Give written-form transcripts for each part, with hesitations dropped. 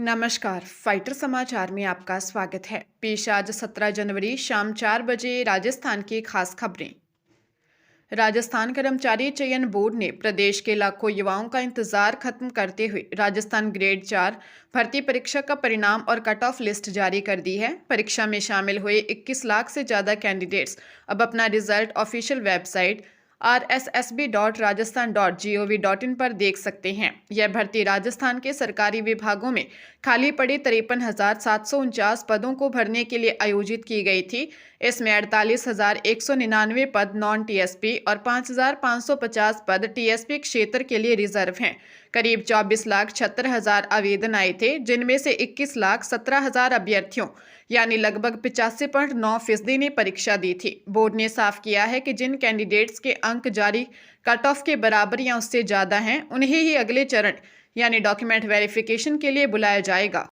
नमस्कार, फाइटर समाचार में आपका स्वागत है। पेश आज 17 जनवरी शाम 4 बजे राजस्थान की खास खबरें। राजस्थान कर्मचारी चयन बोर्ड ने प्रदेश के लाखों युवाओं का इंतजार खत्म करते हुए राजस्थान ग्रेड 4 भर्ती परीक्षा का परिणाम और कट ऑफ लिस्ट जारी कर दी है। परीक्षा में शामिल हुए 21 लाख से ज़्यादा कैंडिडेट्स अब अपना रिजल्ट ऑफिशियल वेबसाइट rssb.rajasthan.gov.in पर देख सकते हैं। यह भर्ती राजस्थान के सरकारी विभागों में खाली पड़े 53,749 पदों को भरने के लिए आयोजित की गई थी। इसमें 48,199 पद नॉन टीएसपी और 5,550 पद टीएसपी क्षेत्र के लिए रिजर्व हैं। करीब 24,76,000 आवेदन आए थे, जिनमें से 21,17,000 अभ्यर्थियों यानी लगभग 85.9% ने परीक्षा दी थी। बोर्ड ने साफ किया है कि जिन कैंडिडेट्स के अंक जारी कट ऑफ के बराबर या उससे ज़्यादा हैं, उन्हें ही अगले चरण यानी डॉक्यूमेंट वेरिफिकेशन के लिए बुलाया जाएगा।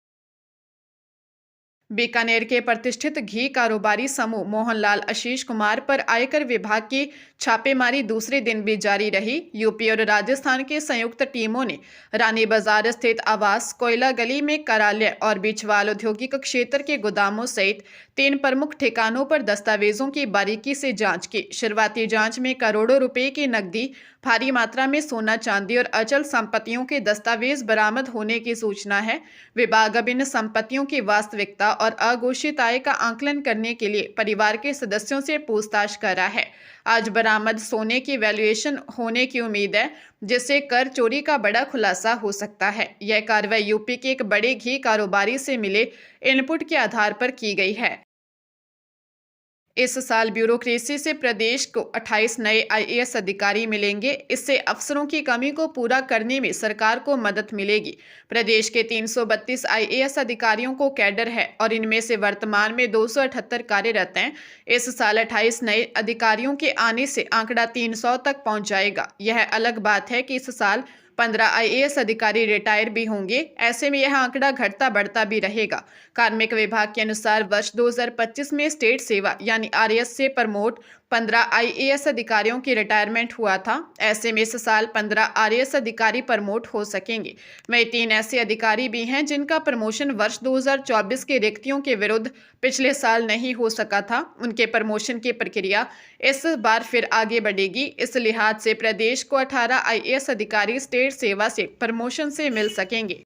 बीकानेर के प्रतिष्ठित घी कारोबारी समूह मोहनलाल आशीष कुमार पर आयकर विभाग की छापेमारी दूसरे दिन भी जारी रही। यूपी और राजस्थान की संयुक्त टीमों ने रानी बाजार स्थित आवास, कोयला गली में कार्यालय और बिछवाल औद्योगिक क्षेत्र के गोदामों सहित 3 प्रमुख ठिकानों पर दस्तावेजों की बारीकी से जांच की। शुरुआती जांच में करोड़ों रुपए की नकदी, भारी मात्रा में सोना चांदी और अचल संपत्तियों के दस्तावेज बरामद होने की सूचना है। विभाग अब इन संपत्तियों की वास्तविकता और अघोषित आय का आकलन करने के लिए परिवार के सदस्यों से पूछताछ कर रहा है। आज बरामद सोने की वैल्यूएशन होने की उम्मीद है, जिससे कर चोरी का बड़ा खुलासा हो सकता है। यह कार्रवाई यूपी के एक बड़े घी कारोबारी से मिले इनपुट के आधार पर की गई है। इस साल ब्यूरोक्रेसी से प्रदेश को 28 नए आईएएस अधिकारी मिलेंगे। इससे अफसरों की कमी को पूरा करने में सरकार को मदद मिलेगी। प्रदेश के 332 आईएएस अधिकारियों को कैडर है और इनमें से वर्तमान में 278 कार्यरत हैं। इस साल 28 नए अधिकारियों के आने से आंकड़ा 300 तक पहुंच जाएगा। यह अलग बात है कि इस साल 15 आईएएस अधिकारी रिटायर भी होंगे। ऐसे में यह आंकड़ा घटता बढ़ता भी रहेगा। कार्मिक विभाग के अनुसार वर्ष 2025 में स्टेट सेवा यानी आरएएस से प्रमोट 15 आईएएस अधिकारियों की रिटायरमेंट हुआ था। ऐसे में इस साल 15 आरएएस अधिकारी प्रमोट हो सकेंगे। वहीं 3 ऐसे अधिकारी भी हैं जिनका प्रमोशन वर्ष 2024 के रिक्तियों के विरुद्ध पिछले साल नहीं हो सका था। उनके प्रमोशन की प्रक्रिया इस बार फिर आगे बढ़ेगी। इस लिहाज से प्रदेश को 18 आईएएस अधिकारी स्टेट सेवा से प्रमोशन से मिल सकेंगे।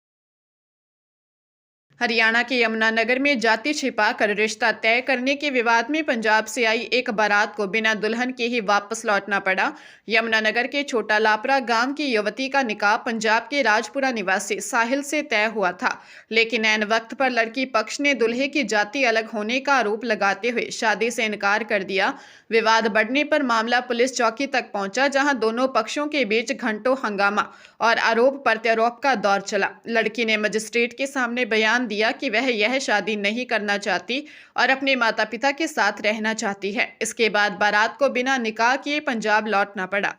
हरियाणा के यमुनानगर में जाति छिपाकर रिश्ता तय करने के विवाद में पंजाब से आई एक बारात को बिना दुल्हन के ही वापस लौटना पड़ा। यमुनानगर के छोटा लापरा गांव की युवती का निकाह पंजाब के राजपुरा निवासी साहिल से तय हुआ था, लेकिन ऐन वक्त पर लड़की पक्ष ने दूल्हे की जाति अलग होने का आरोप लगाते हुए शादी से इनकार कर दिया। विवाद बढ़ने पर मामला पुलिस चौकी तक पहुंचा, जहां दोनों पक्षों के बीच घंटों हंगामा और आरोप प्रत्यारोप का दौर चला। लड़की ने मजिस्ट्रेट के सामने बयान दिया कि वह यह शादी नहीं करना चाहती और अपने माता पिता के साथ रहना चाहती है। इसके बाद बारात को बिना निकाह किए पंजाब लौटना पड़ा।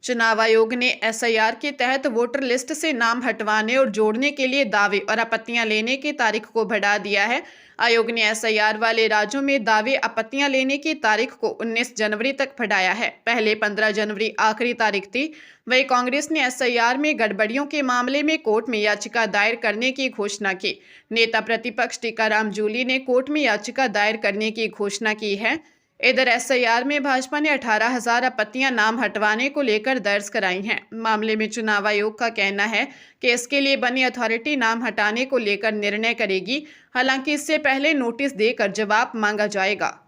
चुनाव आयोग ने एसआईआर के तहत वोटर लिस्ट से नाम हटवाने और जोड़ने के लिए दावे और आपत्तियां लेने की तारीख को बढ़ा दिया है। आयोग ने एसआईआर वाले राज्यों में दावे आपत्तियां लेने की तारीख को 19 जनवरी तक बढ़ाया है। पहले 15 जनवरी आखिरी तारीख थी। वहीं कांग्रेस ने एसआईआर में गड़बड़ियों के मामले में कोर्ट में याचिका दायर करने की घोषणा की। नेता प्रतिपक्ष टीकाराम जूली ने कोर्ट में याचिका दायर करने की घोषणा की है। इधर एसआईआर में भाजपा ने 18,000 आपत्तियां नाम हटवाने को लेकर दर्ज कराई हैं। मामले में चुनाव आयोग का कहना है कि इसके लिए बनी अथॉरिटी नाम हटाने को लेकर निर्णय करेगी। हालांकि इससे पहले नोटिस देकर जवाब मांगा जाएगा।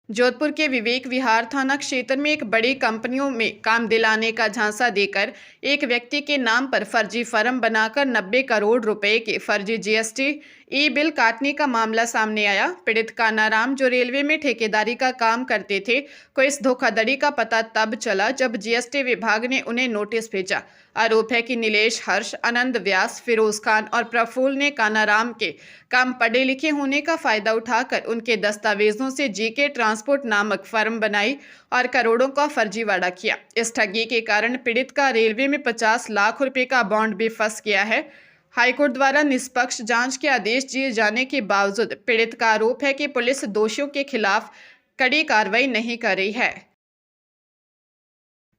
जोधपुर के विवेक विहार थाना क्षेत्र में एक बड़ी कंपनियों में काम दिलाने का झांसा देकर एक व्यक्ति के नाम पर फर्जी फर्म बनाकर 90 करोड़ रुपए के फर्जी जीएसटी ई बिल काटने का मामला सामने आया। पीड़ित कानाराम, जो रेलवे में ठेकेदारी का काम करते थे, को इस धोखाधड़ी का पता तब चला जब जीएसटी विभाग ने उन्हें नोटिस भेजा। आरोप है कि नीलेश, हर्ष, आनंद व्यास, फिरोज खान और प्रफुल्ल ने कानाराम के कम पढ़े लिखे होने का फायदा उठाकर उनके दस्तावेजों से जीके ट्रांसपोर्ट नामक फर्म बनाई और करोड़ों का फर्जीवाड़ा किया। इस ठगी के कारण पीड़ित का रेलवे में 50 लाख रुपए का बॉन्ड भी फंस गया है। हाईकोर्ट द्वारा निष्पक्ष जांच के आदेश दिए जाने के बावजूद पीड़ित का आरोप है कि पुलिस दोषियों के खिलाफ कड़ी कार्रवाई नहीं कर रही है।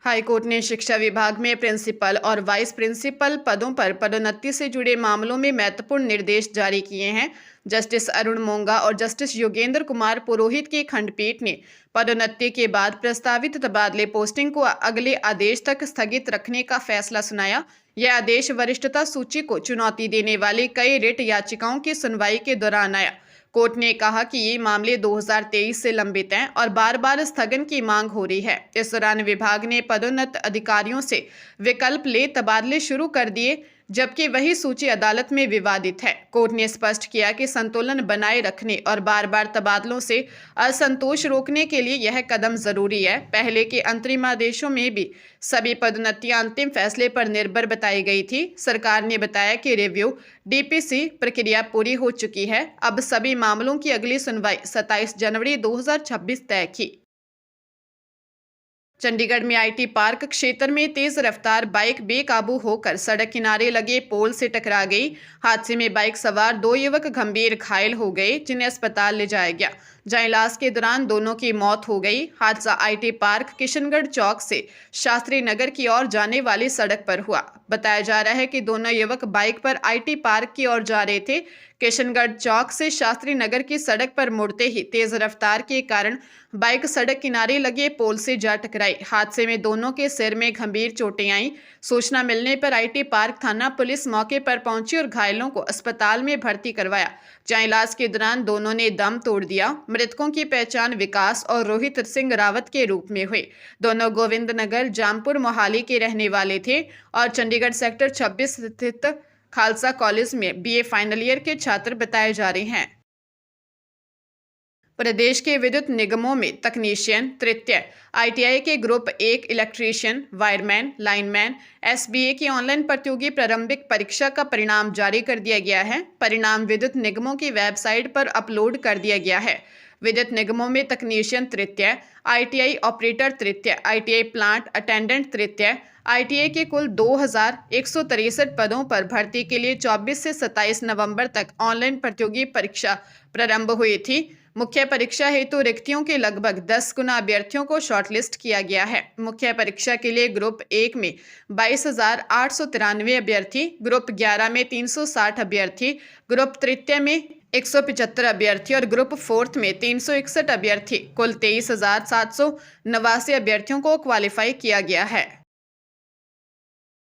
हाईकोर्ट ने शिक्षा विभाग में प्रिंसिपल और वाइस प्रिंसिपल पदों पर पदोन्नति से जुड़े मामलों में महत्वपूर्ण निर्देश जारी किए हैं। जस्टिस अरुण मोंगा और जस्टिस योगेंद्र कुमार पुरोहित की खंडपीठ ने पदोन्नति के बाद प्रस्तावित तबादले पोस्टिंग को अगले आदेश तक स्थगित रखने का फैसला सुनाया। यह आदेश वरिष्ठता सूची को चुनौती देने वाली कई रिट याचिकाओं की सुनवाई के दौरान आया। कोर्ट ने कहा कि ये मामले 2023 से लंबित हैं और बार बार स्थगन की मांग हो रही है। इस दौरान विभाग ने पदोन्नत अधिकारियों से विकल्प ले तबादले शुरू कर दिए, जबकि वही सूची अदालत में विवादित है। कोर्ट ने स्पष्ट किया कि संतुलन बनाए रखने और बार बार तबादलों से असंतोष रोकने के लिए यह कदम जरूरी है। पहले के अंतरिम आदेशों में भी सभी पदोन्नतियां अंतिम फैसले पर निर्भर बताई गई थी। सरकार ने बताया कि रिव्यू डीपीसी प्रक्रिया पूरी हो चुकी है। अब सभी मामलों की अगली सुनवाई 27 जनवरी 2026 तय की। चंडीगढ़ में आईटी पार्क क्षेत्र में तेज रफ्तार बाइक बेकाबू होकर सड़क किनारे लगे पोल से टकरा गई। हादसे में बाइक सवार 2 युवक गंभीर घायल हो गए, जिन्हें अस्पताल ले जाया गया, जहां इलाज के दौरान दोनों की मौत हो गई। हादसा आईटी पार्क किशनगढ़ चौक से शास्त्री नगर की ओर जाने वाली सड़क पर हुआ। बताया जा रहा है कि दोनों युवक बाइक पर आईटी पार्क की ओर जा रहे थे। किशनगढ़ चौक से शास्त्री नगर की सड़क पर मुड़ते ही तेज रफ्तार के कारण बाइक सड़क किनारे लगे पोल से जा टकराई। हादसे में दोनों के सिर में गंभीर चोटें आईं। सूचना मिलने पर आईटी पार्क थाना पुलिस मौके पर पहुंची और घायलों को अस्पताल में भर्ती करवाया, जहां इलाज के दौरान दोनों ने दम तोड़ दिया। मृतकों की पहचान विकास और रोहित सिंह रावत के रूप में हुई। दोनों गोविंद नगर जामपुर मोहाली के रहने वाले थे और चंडीगढ़ सेक्टर 26 स्थित खालसा कॉलेज में बीए फाइनल ईयर के छात्र बताए जा रहे हैं। प्रदेश के विद्युत निगमों में तकनीशियन तृतीय आईटीआई के group 1 electrician, wireman, lineman, SBA की ऑनलाइन प्रतियोगी प्रारंभिक परीक्षा का परिणाम जारी कर दिया गया है। परिणाम विद्युत निगमों की वेबसाइट पर अपलोड कर दिया गया है। विद्युत निगमों में तकनीशियन तृतीय, आईटीआई ऑपरेटर तृतीय, आईटीआई प्लांट अटेंडेंट तृतीय, आईटीआई के कुल 2163 पदों पर भर्ती के लिए 24 से 27 नवंबर तक ऑनलाइन प्रतियोगी परीक्षा प्रारंभ हुई थी। मुख्य परीक्षा हेतु रिक्तियों के लगभग 10 गुना अभ्यर्थियों को शॉर्टलिस्ट किया गया है। मुख्य परीक्षा के लिए ग्रुप 1 में 22,893 अभ्यर्थी, ग्रुप 11 में 360 अभ्यर्थी, ग्रुप तृतीय में 175 अभ्यर्थी और ग्रुप 4 में 361 अभ्यर्थी, कुल 23,789 अभ्यर्थियों को क्वालिफाई किया गया है।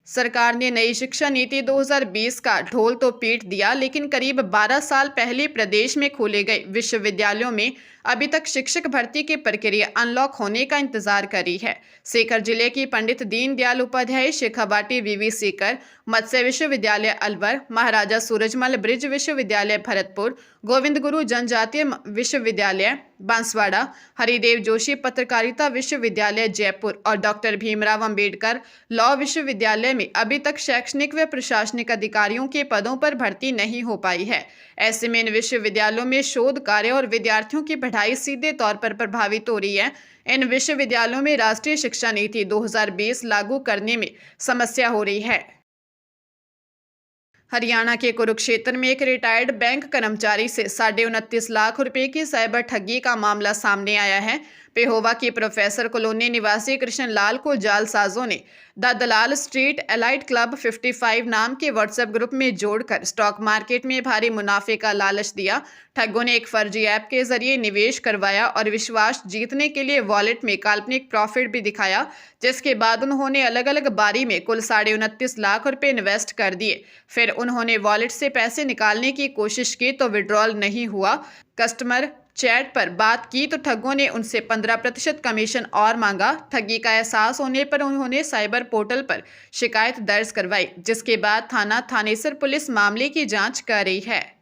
सरकार ने नई शिक्षा नीति 2020 का ढोल तो पीट दिया, लेकिन करीब 12 साल पहले प्रदेश में खोले गए विश्वविद्यालयों में अभी तक शिक्षक भर्ती की प्रक्रिया अनलॉक होने का इंतजार कर रही है। सीकर जिले की पंडित दीनदयाल उपाध्याय शेखावाटी वीवी सीकर, मत्स्य विश्वविद्यालय अलवर, महाराजा सूरजमल ब्रिज विश्वविद्यालय भरतपुर, गोविंद गुरु जनजातीय विश्वविद्यालय बांसवाड़ा, हरिदेव जोशी पत्रकारिता विश्वविद्यालय जयपुर और डॉक्टर भीमराव अंबेडकर लॉ विश्वविद्यालय में अभी तक शैक्षणिक व प्रशासनिक अधिकारियों के पदों पर भर्ती नहीं हो पाई है। ऐसे में इन विश्वविद्यालयों में शोध कार्य और विद्यार्थियों की पढ़ाई सीधे तौर पर प्रभावित हो रही है। इन विश्वविद्यालयों में राष्ट्रीय शिक्षा नीति 2020 लागू करने में समस्या हो रही है। हरियाणा के कुरुक्षेत्र में एक रिटायर्ड बैंक कर्मचारी से 29.5 लाख रुपए की साइबर ठगी का मामला सामने आया है। पेहोवा की प्रोफेसर कॉलोनी निवासी कृष्ण लाल को जालसाजों ने the Dalal street elite club 55 नाम के व्हाट्सएप ग्रुप में जोड़कर स्टॉक मार्केट में भारी मुनाफे का लालच दिया। ठगों ने एक फर्जी ऐप के जरिए निवेश करवाया और विश्वास जीतने के लिए वॉलेट में काल्पनिक प्रॉफिट भी दिखाया, जिसके बाद उन्होंने अलग अलग बारी में कुल 29.5 लाख रुपए इन्वेस्ट कर दिए। फिर उन्होंने वॉलेट से पैसे निकालने की कोशिश की तो विड्रॉल नहीं हुआ। कस्टमर चैट पर बात की तो ठगों ने उनसे 15% कमीशन और मांगा। ठगी का एहसास होने पर उन्होंने साइबर पोर्टल पर शिकायत दर्ज करवाई, जिसके बाद थाना थानेसर पुलिस मामले की जांच कर रही है।